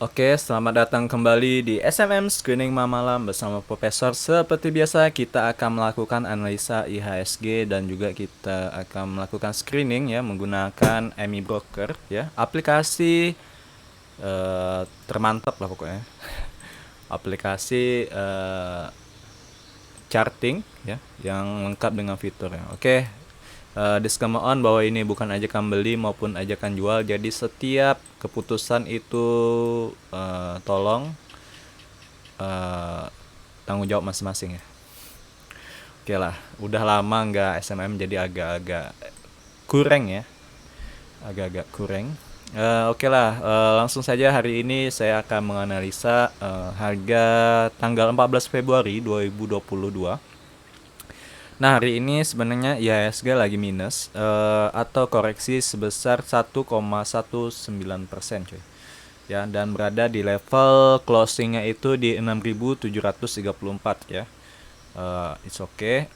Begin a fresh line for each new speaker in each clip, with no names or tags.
Oke, selamat datang kembali di SMM Screening Malam bersama Profesor. Seperti biasa, kita akan melakukan analisa IHSG dan juga kita akan melakukan screening ya menggunakan MI Broker ya, aplikasi termantap lah pokoknya. Aplikasi charting ya yang lengkap dengan fiturnya. Oke. Disclaimer on bahwa ini bukan ajakan beli maupun ajakan jual, jadi setiap keputusan itu tolong tanggung jawab masing-masing ya. Oke lah, udah lama nggak SMM jadi agak-agak kurang ya, agak-agak kurang. Oke lah, langsung saja hari ini saya akan menganalisa harga tanggal 14 Februari 2022. Nah, hari ini sebenarnya IHSG lagi minus atau koreksi sebesar 1,19% cuy. Ya, dan berada di level closingnya itu di 6.734 ya. It's okay.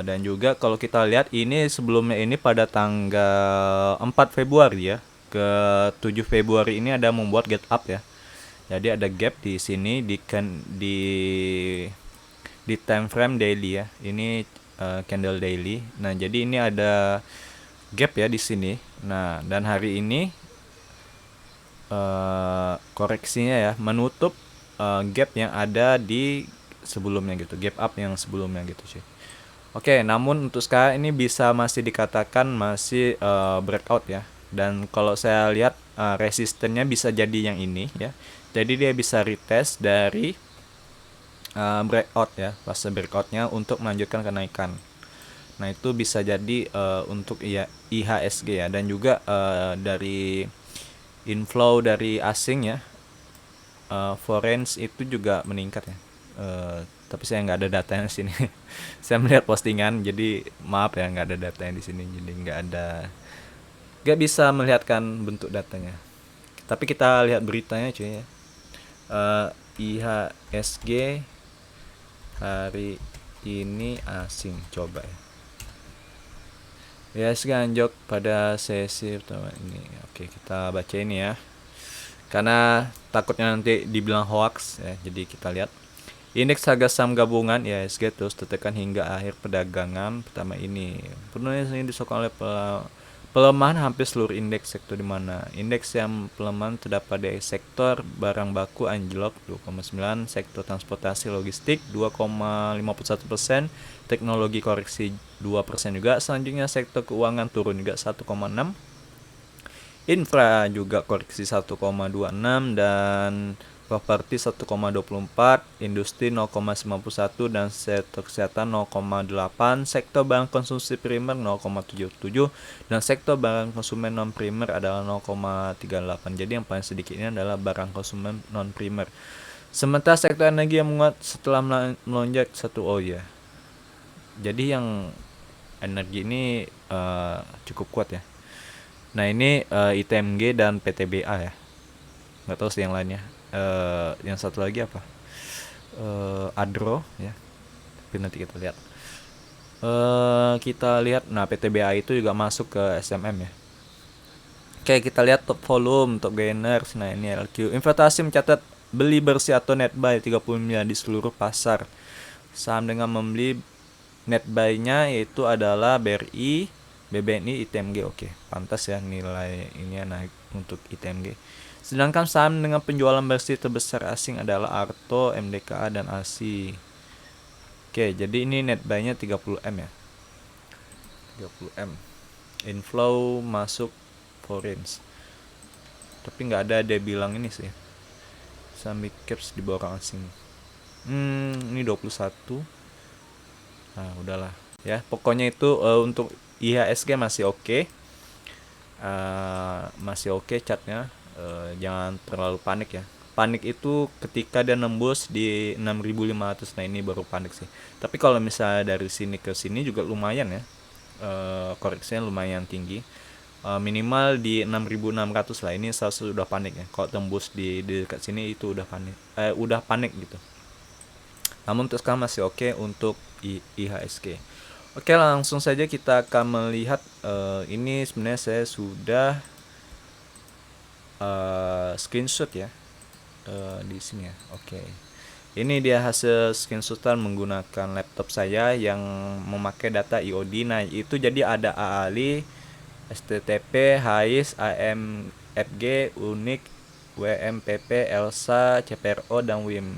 Dan juga kalau kita lihat ini sebelumnya ini pada tanggal 4 Februari ya ke 7 Februari ini ada membuat gap up ya. Jadi ada gap di sini di time frame daily ya. Ini candle daily. Nah, jadi ini ada gap ya di sini. Nah, dan hari ini koreksinya ya menutup gap yang ada di sebelumnya gitu, gap up yang sebelumnya gitu sih. Oke, namun untuk sekarang ini bisa masih dikatakan masih breakout ya. Dan kalau saya lihat resistennya bisa jadi yang ini ya. Jadi dia bisa retest dari breakout ya, fase breakoutnya untuk melanjutkan kenaikan. Nah, itu bisa jadi untuk IHSG ya, dan juga dari inflow dari asing ya, foreign itu juga meningkat ya. Tapi saya nggak ada datanya di sini. Saya melihat postingan, jadi maaf ya nggak ada datanya di sini, jadi nggak bisa melihatkan bentuk datanya. Tapi kita lihat beritanya cuy ya. IHSG hari ini asing, coba ya. IHSG anjlok pada sesi pertama ini. Oke, kita baca ini ya. Karena takutnya nanti dibilang hoax ya, jadi kita lihat. Indeks harga saham gabungan IHSG terus tertekan hingga akhir perdagangan pertama ini. Penurunan ini disokong oleh pelemahan hampir seluruh indeks sektor, di mana indeks yang pelemahan terdapat dari sektor barang baku anjlok 2,9, sektor transportasi logistik 2,51%, teknologi koreksi 2% juga. Selanjutnya sektor keuangan turun juga 1,6, infra juga koreksi 1,26, dan properti 1,24, industri 0,91, dan sektor kesehatan 0,8, sektor barang konsumsi primer 0,77, dan sektor barang konsumen non primer adalah 0,38. Jadi yang paling sedikit ini adalah barang konsumen non primer. Sementara sektor energi yang menguat setelah melonjak satu, oh ya. Jadi yang energi ini cukup kuat ya. Nah, ini ITMG dan PTBA ya. Nggak tahu sih yang lainnya. Yang satu lagi apa? Adro ya. Tapi nanti kita lihat. Kita lihat, nah PTBA itu juga masuk ke SMM ya. Oke, kita lihat top volume, top gainers. Nah, ini LQ. Investasi mencatat beli bersih atau net buy 30 miliar di seluruh pasar. Saham dengan membeli net buy-nya yaitu adalah BRI, BBNI, ITMG. Oke, pantas ya nilai ini naik untuk ITMG. Sedangkan saham dengan penjualan bersih terbesar asing adalah Arto, MDKA, dan ASI. Oke, jadi ini net buy-nya 30M ya. 30M. Inflow masuk foreign. Tapi nggak ada dia bilang ini sih. Saham mid caps di bawah orang asing. Ini 21. Nah, udahlah ya. Pokoknya itu untuk IHSG masih oke. Masih oke chartnya. Jangan terlalu panik ya. Panik itu ketika dia nembus di 6.500. Nah, ini baru panik sih. Tapi kalau misalnya dari sini ke sini juga lumayan ya. Koreksinya lumayan tinggi. Minimal di 6.600 lah. Ini sudah panik ya. Kalau tembus di dekat sini itu udah panik. Udah panik gitu. Namun untuk sekarang masih oke untuk IHSG. Oke, langsung saja kita akan melihat. Ini sebenarnya saya sudah screenshot ya. Di sini ya. Oke. Ini dia hasil screenshotan menggunakan laptop saya yang memakai data IOD. Nah, itu jadi ada AALI, STTP, HAIS, AMFG, UNIK, WMPP, ELSA, CPRO, dan WIM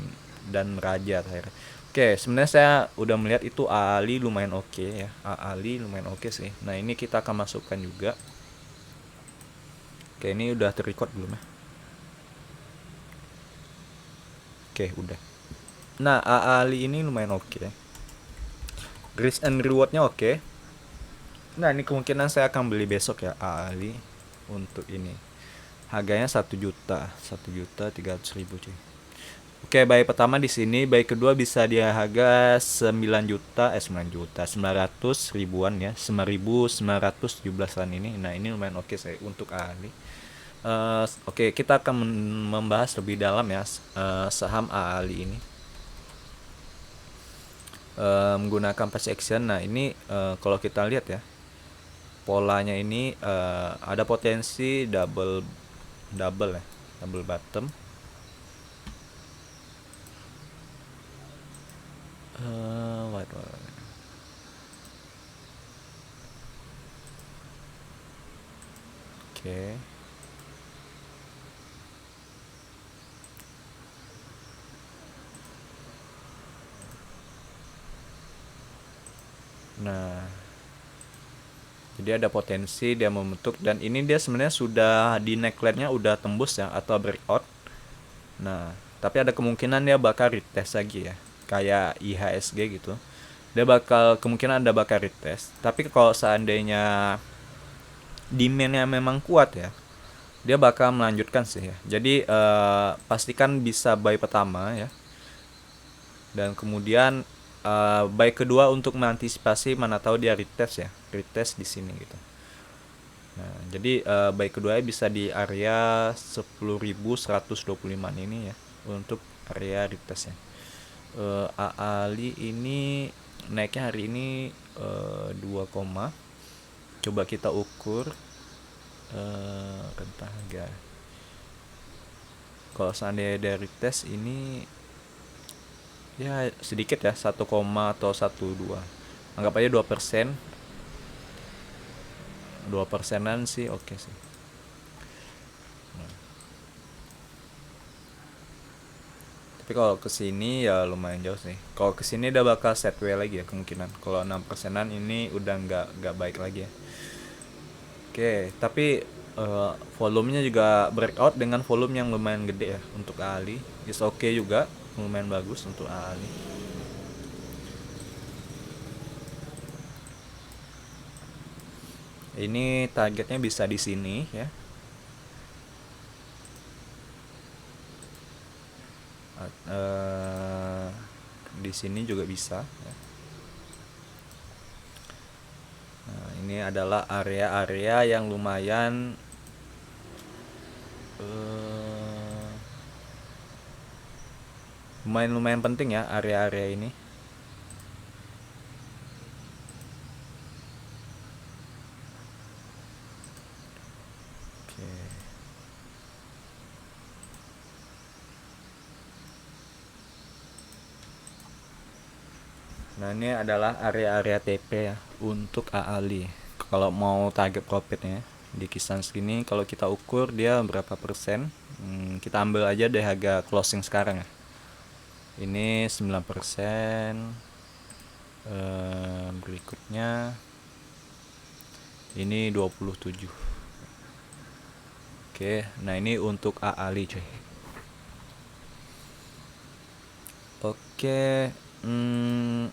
dan Raja terakhir. Oke, sebenarnya saya udah melihat itu AALI lumayan oke ya. AALI lumayan oke sih. Nah, ini kita akan masukkan juga. Oke, ini udah terrecord belum ya? Oke, udah. Nah, AALI ini lumayan oke. Risk and rewardnya oke. Nah, ini kemungkinan saya akan beli besok ya AALI untuk ini. Harganya 1.300.000 cuy. Oke, bayi pertama di sini, bayi kedua bisa dia harga 9 juta 9 juta 900 ribuan ya, 9.917-an ini. Nah, ini lumayan oke saya untuk AALI. Oke, kita akan membahas lebih dalam ya saham AALI ini. Menggunakan price action. Nah, ini kalau kita lihat ya, polanya ini ada potensi double ya, double bottom. Oke. Nah, jadi ada potensi dia membentuk, dan ini dia sebenarnya sudah di neckline-nya udah tembus ya atau breakout. Nah, tapi ada kemungkinan dia bakal retest lagi ya, kayak IHSG gitu. Dia kemungkinan ada bakal retest. Tapi kalau seandainya demand-nya memang kuat ya, dia bakal melanjutkan sih ya. Jadi pastikan bisa buy pertama ya. Dan kemudian buy kedua untuk mengantisipasi mana tahu dia retest ya. Retest di sini gitu. Nah, jadi buy kedua bisa di area 10.125 ini ya untuk area retest ya. AALI ini naiknya hari ini 2, coba kita ukur rentang harga. Kalau seandainya dari tes ini ya sedikit ya, 1, atau 1,2, anggap aja 2%. 2%an sih oke sih. Tapi kalau kesini ya lumayan jauh sih. Kalau kesini udah bakal sideways lagi ya kemungkinan. Kalau 6%an ini udah nggak baik lagi ya. Oke, tapi volumenya juga breakout dengan volume yang lumayan gede ya untuk AALI. Is oke juga, lumayan bagus untuk AALI. Ini targetnya bisa di sini ya. Di sini juga bisa ya. Nah, ini adalah area-area yang lumayan lumayan penting ya area-area ini. Oke. Nah, ini adalah area-area TP ya untuk AALI. Kalau mau target profitnya di kisaran segini, kalau kita ukur dia berapa persen, kita ambil aja deh harga closing sekarang ya. Ini 9%. Berikutnya ini 27. Oke, nah ini untuk AALI coy. Oke,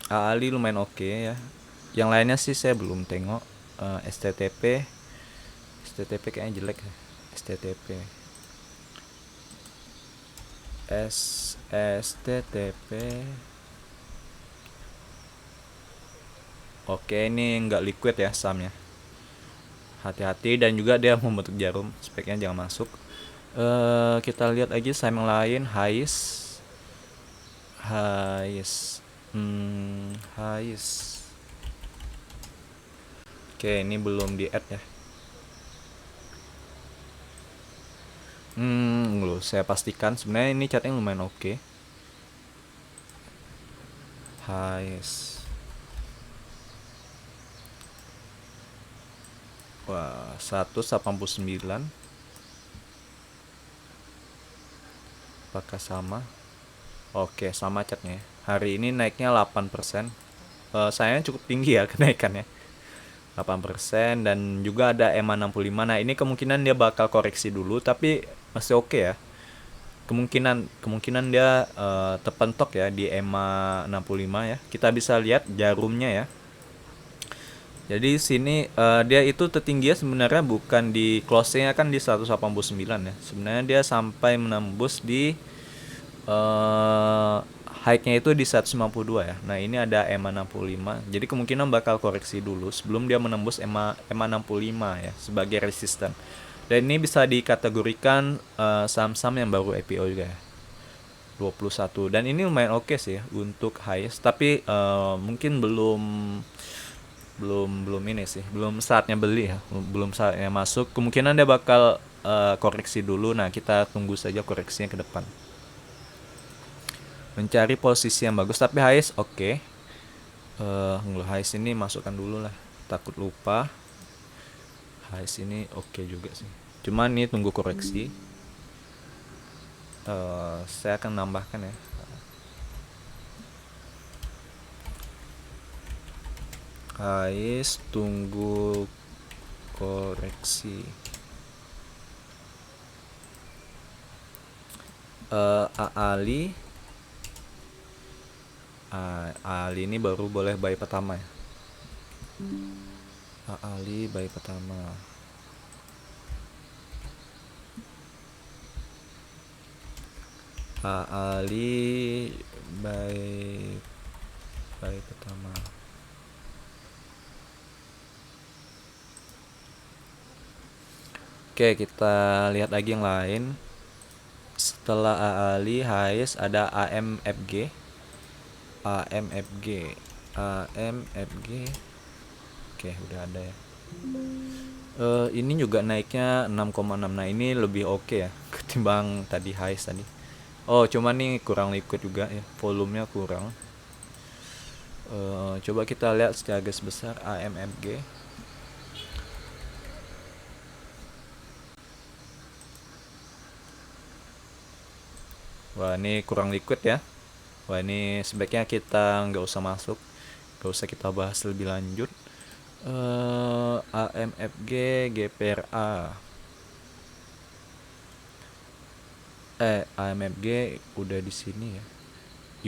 AALI lumayan oke ya. Yang lainnya sih saya belum tengok. STTP kayaknya jelek ya. STTP oke, ini nggak liquid ya sahamnya. Hati-hati, dan juga dia membentuk jarum, speknya jangan masuk. Kita lihat aja saham yang lain. HAIS. Oke, ini belum di add ya. tunggu dulu, saya pastikan sebenarnya ini chartnya lumayan oke. Highest. Wah, 189. Apakah sama? Oke, sama catnya. Hari ini naiknya 8%. Sayangnya cukup tinggi ya kenaikannya. 8% dan juga ada EMA 65. Nah, ini kemungkinan dia bakal koreksi dulu tapi masih oke ya. Kemungkinan dia terpentok ya di EMA 65 ya. Kita bisa lihat jarumnya ya. Jadi sini dia itu tertinggi sebenarnya bukan di closingnya kan di 189 ya. Sebenarnya dia sampai menembus di high-nya itu di 152 ya. Nah, ini ada EMA 65. Jadi kemungkinan bakal koreksi dulu sebelum dia menembus EMA 65 ya sebagai resisten. Dan ini bisa dikategorikan saham-saham yang baru IPO juga ya. 21 dan ini lumayan oke sih untuk highest tapi mungkin belum ini sih, belum saatnya beli ya, belum saatnya masuk. Kemungkinan dia bakal koreksi dulu. Nah, kita tunggu saja koreksinya ke depan. Mencari posisi yang bagus tapi highest oke. Highest ini masukkan dulu lah, takut lupa. Highest ini oke juga sih. Cuman ini tunggu koreksi. Saya akan nambahkan ya. Highest tunggu koreksi. Ali ini baru boleh buy pertama ya. Ali buy pertama. Ali buy pertama. Oke, kita lihat lagi yang lain. Setelah Ali highest ada AMFG. Oke, udah ada ya. Ini juga naiknya 6,6. Nah, ini lebih oke ya ketimbang tadi highest tadi. Oh, cuman nih kurang liquid juga ya, volumenya kurang. Coba kita lihat secara garis besar AMFG. Wah, ini kurang liquid ya. Wah, ini sebaiknya kita nggak usah masuk, nggak usah kita bahas lebih lanjut. AMFG, GPRA. AMFG udah di sini ya.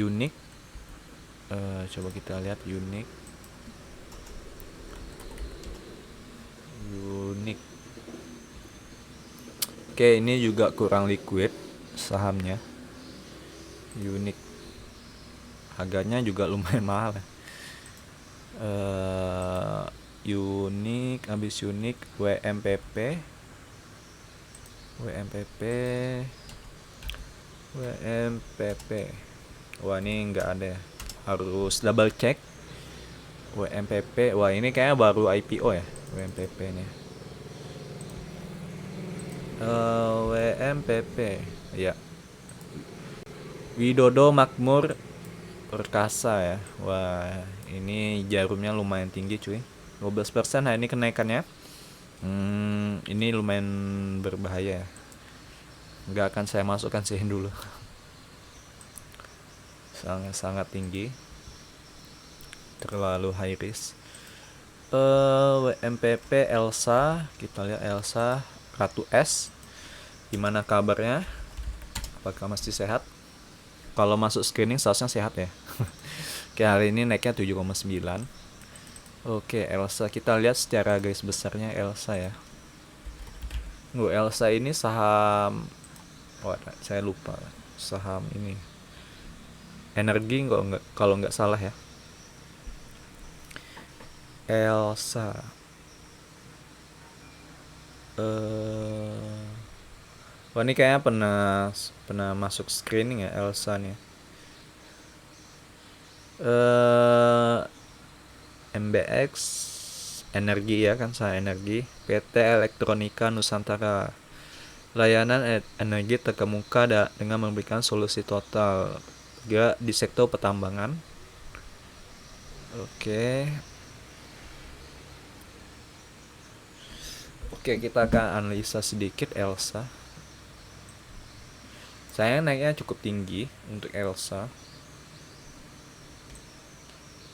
Unique. Coba kita lihat Unique. Oke, ini juga kurang liquid sahamnya. Unique. Harganya juga lumayan mahal ya. Unique, habis Unique, WMPP. Wah, ini nggak ada ya. Harus double check. WMPP. Wah, ini kayaknya baru IPO ya WMPP nya. WMPP ya. Widodo Makmur Perkasa ya. Wah, ini jarumnya lumayan tinggi cuy. 12% nah ini kenaikannya. Ini lumayan berbahaya ya. Nggak akan saya masukkan sih dulu. Sangat tinggi. Terlalu high risk. WMPP Elsa, kita lihat Elsa Ratu S. Gimana kabarnya? Apakah masih sehat? Kalau masuk screening seharusnya sehat ya. Oke, hari ini naiknya 7,9. Oke, Elsa kita lihat secara garis besarnya Elsa ya. Elsa ini saham, saya lupa saham ini. Energi kalau nggak salah ya. Elsa. Wah, ini kayaknya pernah masuk screening ya Elsa nih. MBX Energi ya kan, saya Energi. PT Elektronika Nusantara. layanan energi terkemuka dengan memberikan solusi total juga di sektor pertambangan. Oke. Oke, kita akan analisa sedikit Elsa. Saya naiknya cukup tinggi untuk Elsa.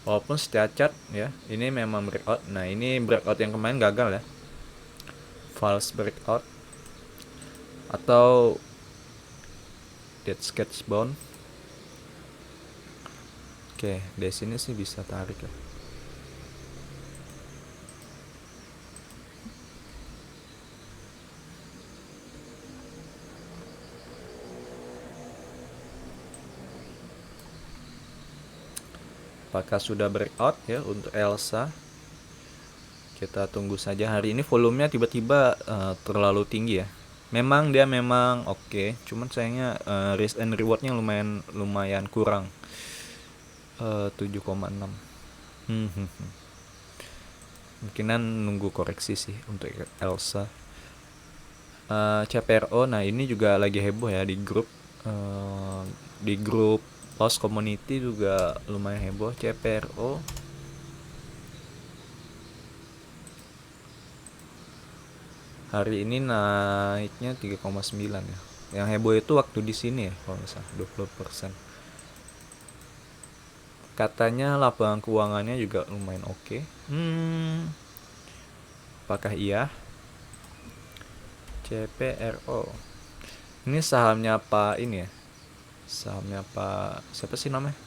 Walaupun setelah chart ya, ini memang breakout. Nah, ini breakout yang kemarin gagal ya. False breakout atau dead sketch bone. Oke, dari sini sih bisa tarik ya. Apakah sudah breakout ya untuk Elsa? Kita tunggu saja. Hari ini volumenya tiba-tiba terlalu tinggi ya. Memang dia memang oke, cuman sayangnya risk and rewardnya lumayan kurang. 7,6. Mungkinan nunggu koreksi sih untuk Elsa. CPRO, nah ini juga lagi heboh ya di grup. Di grup Post Community juga lumayan heboh CPRO. Hari ini naiknya 3,9 ya. Yang heboh itu waktu di sini ya, kalau nggak salah 20%. Katanya lapangan keuangannya juga lumayan oke. Apakah iya? CPRO. Ini sahamnya Pak ini ya. Sahamnya Pak siapa sih namanya?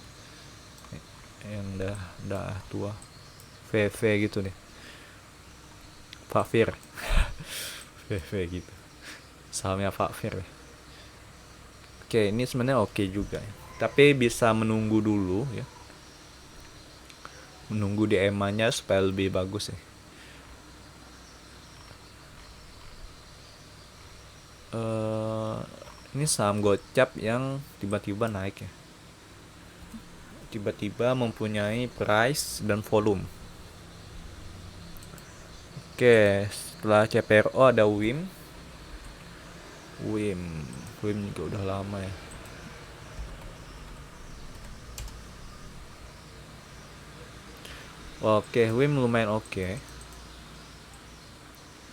Yang udah tua. VV gitu nih. Pak Fir. VV gitu. Sahamnya Pak Fir. Oke, ini sebenarnya oke juga ya. Tapi bisa menunggu dulu ya. Menunggu di EMA-nya supaya lebih bagus ya. Ini saham gocap yang tiba-tiba naik ya. Tiba-tiba mempunyai price dan volume. Oke, setelah CPRO ada WIM. WIM juga udah lama ya. Oke, WIM lumayan oke.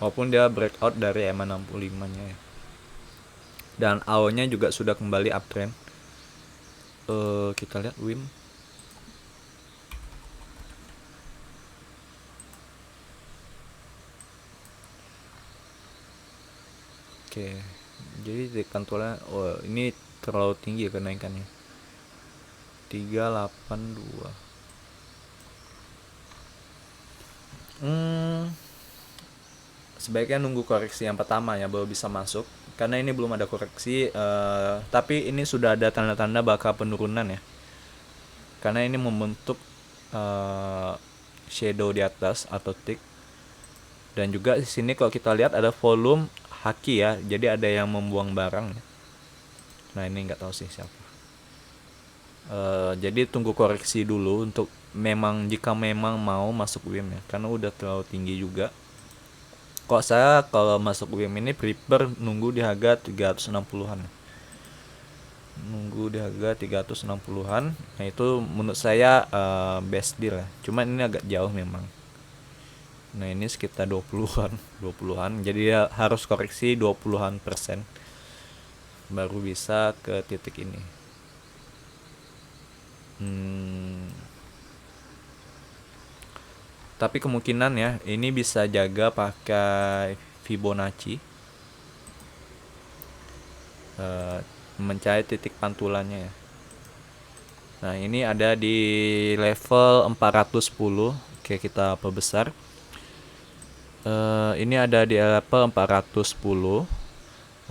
Walaupun dia breakout dari EMA 65-nya ya. Dan AO-nya juga sudah kembali uptrend. Kita lihat WIM. Oke. Jadi di kantornya ini terlalu tinggi kenaikannya. 382. Sebaiknya nunggu koreksi yang pertama ya baru bisa masuk. Karena ini belum ada koreksi, tapi ini sudah ada tanda-tanda bakal penurunan ya. Karena ini membentuk shadow di atas atau tick. Dan juga di sini kalau kita lihat ada volume haki ya. Jadi ada yang membuang barang ya. Nah, ini nggak tahu sih siapa. Jadi tunggu koreksi dulu untuk jika memang mau masuk WIM ya. Karena udah terlalu tinggi juga. Kok saya kalau masuk WIM ini prefer nunggu di harga 360-an. Nunggu di harga 360-an. Nah, itu menurut saya best deal ya. Cuman ini agak jauh memang. Nah, ini sekitar 20-an. Jadi ya harus koreksi 20-an persen baru bisa ke titik ini. Tapi kemungkinan ya ini bisa jaga pakai Fibonacci, mencari titik pantulannya ya. Nah, ini ada di level 410. Oke, kita perbesar. Ini ada di level 410,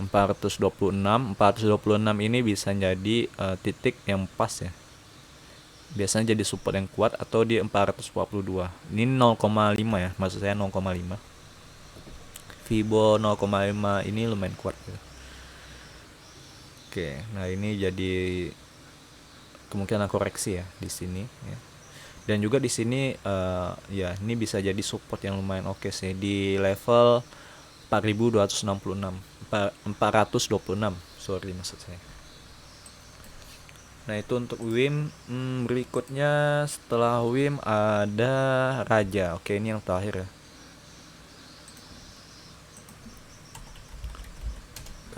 426. 426 ini bisa jadi titik yang pas ya. Biasanya jadi support yang kuat atau di 442. Ini 0,5 ya, maksud saya 0,5. Fibo 0,5 ini lumayan kuat gitu. Oke, nah ini jadi kemungkinan koreksi ya di sini ya. Dan juga di sini ya ini bisa jadi support yang lumayan oke sih di level 4266, 426, sorry maksud saya. Nah itu untuk Wim. Berikutnya setelah Wim ada Raja. Oke, ini yang terakhir ya.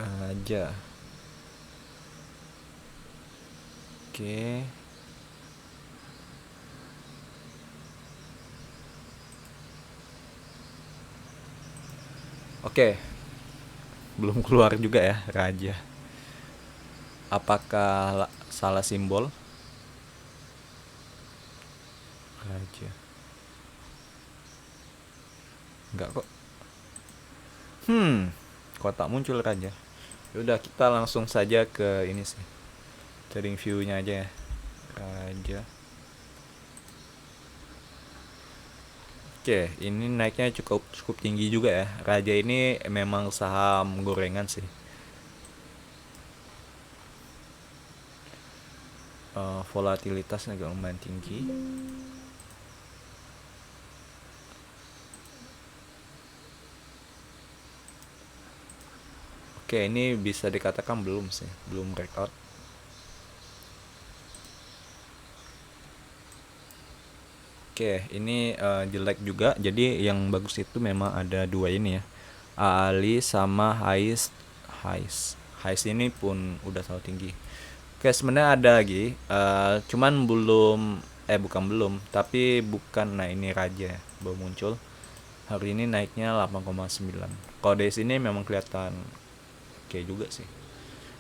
Raja. Oke. Oke. Belum keluar juga ya Raja. Apakah salah simbol? Raja. Enggak kok. Kok tak muncul Raja? Yaudah kita langsung saja ke ini sih. Trading view-nya aja ya. Raja. Oke, ini naiknya cukup cukup tinggi juga ya. Raja ini memang saham gorengan sih. Volatilitasnya agak lumayan tinggi. Oke, ini bisa dikatakan belum sih, belum breakout. Oke, ini jelek juga. Jadi yang bagus itu memang ada dua ini ya. Ali sama Hais. Hais ini pun udah terlalu tinggi. Oke, sebenarnya ada lagi. Cuman belum bukan belum, tapi bukan. Nah, ini Raja ya, baru muncul. Hari ini naiknya 8,9. Kalau dari sini memang kelihatan oke juga sih.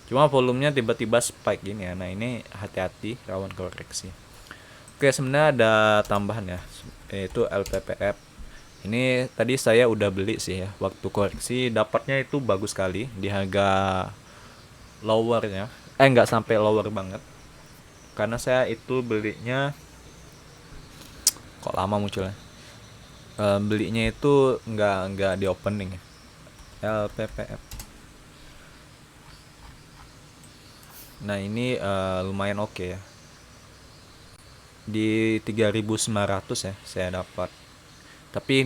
Cuma volumenya tiba-tiba spike gini ya. Nah, ini hati-hati, rawan koreksi. Oke, sebenarnya ada tambahan ya, yaitu LPPF. Ini tadi saya udah beli sih ya. Waktu koreksi dapatnya itu bagus sekali di harga lowernya. Nggak sampai lower banget. Karena saya itu belinya kok lama munculnya. Belinya itu nggak di opening ya. LPPF. Nah, ini lumayan oke ya. Di 3.900 ya saya dapat. Tapi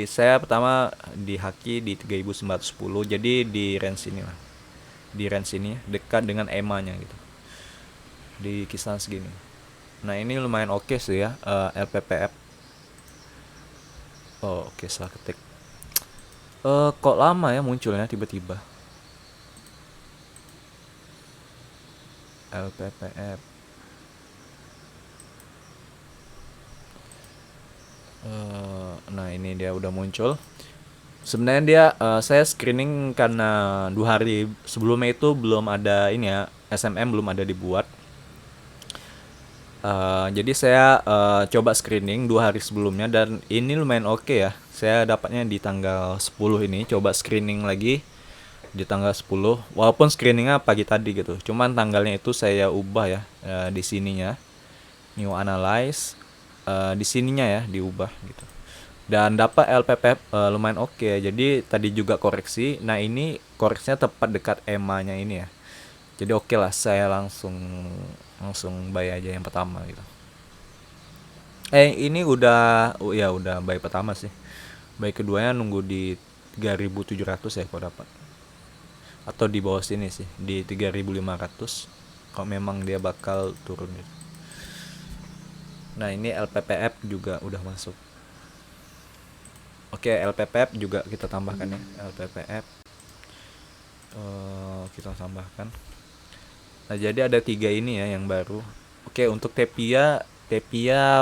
saya pertama di haki di 3.910, jadi di range ini lah. Di range ini dekat dengan EMA-nya gitu. Di kisaran segini. Nah, ini lumayan oke sih ya, LPPF. Oh, oke, salah ketik. Kok lama ya munculnya tiba-tiba. LPPF. Nah, ini dia udah muncul. Sebenarnya dia saya screening karena 2 hari sebelumnya itu belum ada ini ya, SMM belum ada dibuat. Jadi saya coba screening 2 hari sebelumnya dan ini lumayan oke ya. Saya dapatnya di tanggal 10 ini, coba screening lagi di tanggal 10. Walaupun screeningnya pagi tadi gitu. Cuman tanggalnya itu saya ubah ya, di sininya. New analyze, di sininya ya diubah gitu. Dan dapat LPPF lumayan oke. Jadi tadi juga koreksi. Nah, ini koreksinya tepat dekat EMA-nya ini ya. Jadi oke lah, saya langsung buy aja yang pertama gitu. Ini udah ya udah buy pertama sih. Buy keduanya nunggu di 3.700 ya kalau dapat. Atau di bawah sini sih, di 3.500 kalau memang dia bakal turun gitu. Nah, ini LPPF juga udah masuk. Oke, LPPF juga kita tambahkan ya. LPPF kita tambahkan. Nah, jadi ada 3 ini ya yang baru. Oke, untuk Tepia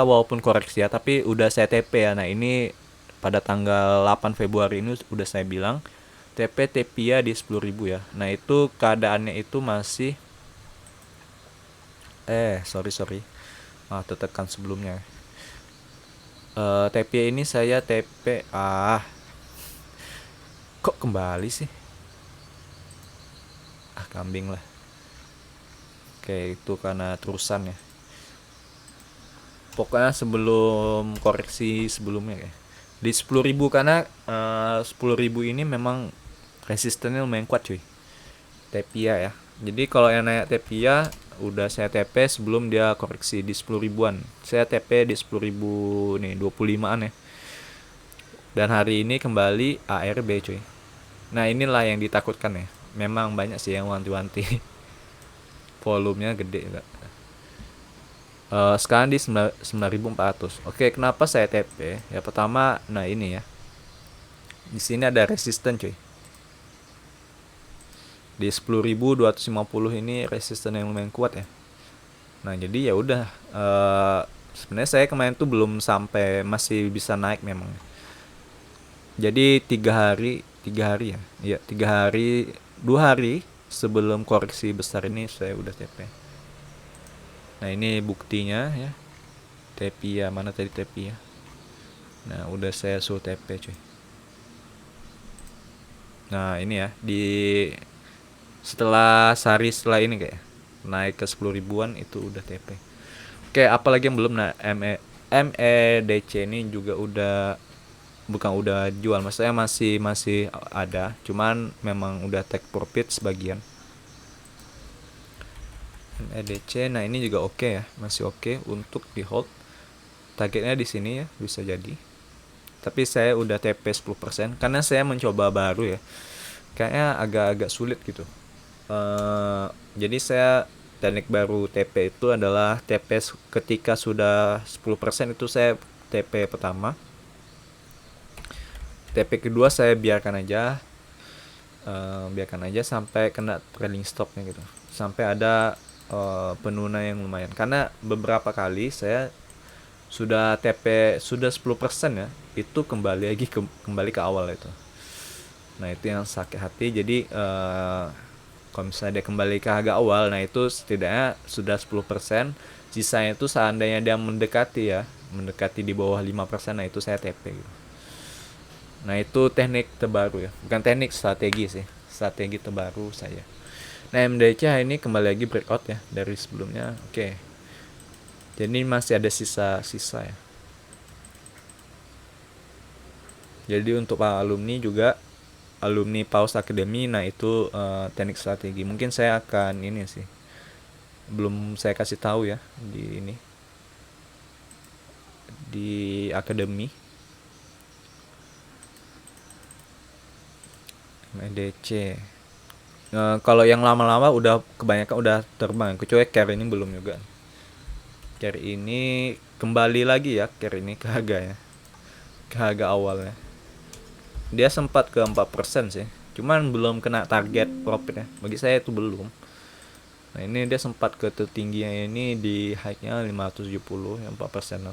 walaupun koreksi ya, tapi udah saya TP ya. Nah, ini pada tanggal 8 Februari ini udah saya bilang TP Tepia di 10.000 ya. Nah, itu keadaannya itu masih sorry. Tertekan sebelumnya. TP ini saya TP kok kembali sih? Kambing lah. Oke, itu karena terusan ya. Pokoknya sebelum koreksi sebelumnya ya. Di 10.000 karena 10.000 ini memang resistennya lumayan kuat cuy. Tepia ya. Jadi kalau yang naik Tepia udah saya TP sebelum dia koreksi di 10.000-an. Saya TP di 10.000 nih, 25-an ya. Dan hari ini kembali ARB cuy. Nah inilah yang ditakutkan ya. Memang banyak sih yang wanti-wanti. Volumenya gede enggak. Sekarang di 9400. Oke, kenapa saya TP? Ya pertama, nah ini ya. Di sini ada resisten cuy. Di 10.250 ini resisten yang lumayan kuat ya. Nah jadi ya udah, sebenarnya saya kemarin tuh belum sampai, masih bisa naik memang. Jadi 3 hari ya, iya 3 hari, 2 hari sebelum koreksi besar ini saya udah TP. Nah ini buktinya ya, TP ya, mana tadi TP ya. Nah udah saya suruh TP cuy. Nah ini ya, di setelah sehari setelah ini kayak naik ke 10 ribuan itu udah TP. Oke, apalagi yang belum. Nah MEDC ini juga udah, bukan udah jual, maksudnya masih masih ada, cuman memang udah take profit sebagian. MEDC, nah ini juga oke ya, masih oke untuk di hold. Targetnya di sini ya, bisa jadi. Tapi saya udah TP 10% karena saya mencoba baru ya. Kayaknya agak-agak sulit gitu. Jadi saya, teknik baru TP itu adalah TP ketika sudah 10% itu saya TP pertama. TP kedua saya biarkan aja sampai kena trailing stopnya gitu, sampai ada penurunan yang lumayan. Karena beberapa kali saya sudah TP sudah 10% ya, itu kembali ke awal itu. Nah itu yang sakit hati. Jadi kalau misalnya dia kembali ke harga awal, nah itu setidaknya sudah 10%. Sisanya itu seandainya dia mendekati di bawah 5%, nah itu saya TP gitu. Nah itu teknik terbaru ya, bukan teknik, strategi sih, strategi terbaru saya. Nah MDC ini kembali lagi breakout ya dari sebelumnya. Oke, jadi masih ada sisa-sisa ya. Jadi untuk alumni juga, alumni Paus Academy, nah itu teknik strategi. Mungkin saya akan ini sih, belum saya kasih tahu ya di ini, di akademi MDC. Kalau yang lama-lama udah kebanyakan udah terbang, kecuali care ini belum juga. Care ini kembali lagi ya, care ini ke harga ya, ke harga awalnya. Dia sempat ke 4% sih, cuman belum kena target profit ya. Bagi saya itu belum. Nah ini dia sempat ke tertingginya ini di high-nya 570 yang 4%.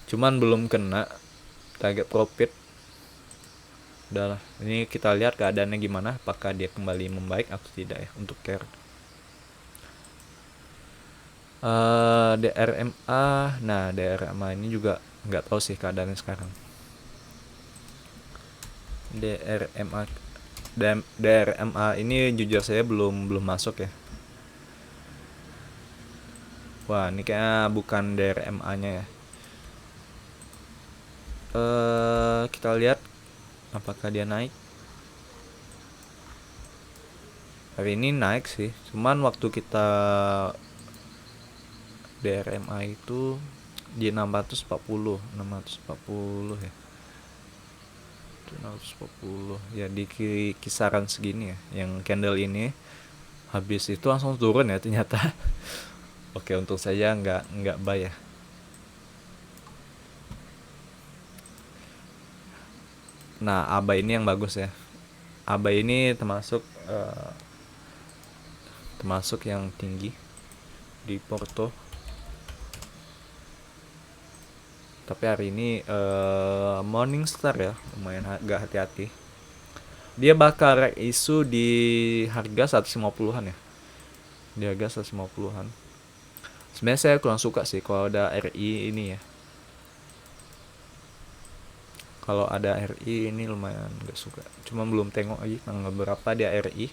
Cuman belum kena target profit. Udah lah, ini kita lihat keadaannya gimana, apakah dia kembali membaik atau tidak ya untuk care. DRMA, nah DRMA ini juga nggak tahu sih keadaannya sekarang. DRMA DRMA ini jujur saya belum masuk ya. Wah ini kayaknya bukan DRMA nya ya. Kita lihat apakah dia naik. Hari ini naik sih, cuman waktu kita DRMA itu di 640 ya, 640 ya, di kisaran segini ya. Yang candle ini habis itu langsung turun ya ternyata. Oke, untung saya nggak buy ya. Nah ABA ini yang bagus ya. ABA ini termasuk yang tinggi di Porto. Tapi hari ini Morningstar ya, lumayan agak hati-hati. Dia bakal isu di harga 150-an ya. Di harga 150-an. Sebenarnya saya kurang suka sih kalau ada RI ini ya. Kalau ada RI ini lumayan gak suka. Cuma belum tengok lagi tanggal berapa dia RI.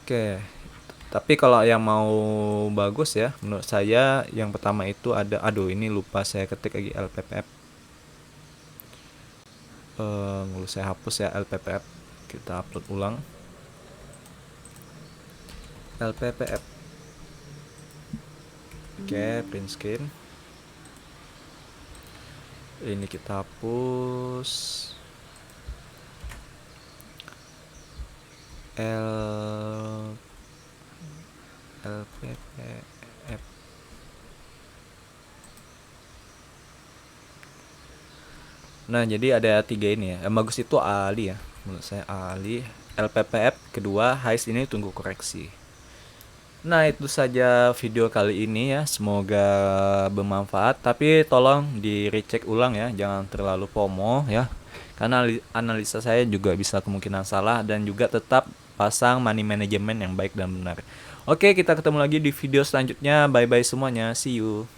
Oke. Tapi kalau yang mau bagus ya, menurut saya yang pertama itu ada, aduh ini lupa saya ketik lagi, LPPF. Saya hapus ya LPPF. Kita upload ulang. LPPF. Oke, print screen. Ini kita hapus. L LPPF. Nah, jadi ada 3 ini ya. Yang bagus itu Ali ya. Menurut saya Ali. LPPF kedua, Heist ini tunggu koreksi. Nah, itu saja video kali ini ya. Semoga bermanfaat. Tapi tolong di recheck ulang ya. Jangan terlalu FOMO ya. Karena analisa saya juga bisa kemungkinan salah. Dan juga tetap pasang money management yang baik dan benar. Oke, kita ketemu lagi di video selanjutnya. Bye-bye semuanya. See you.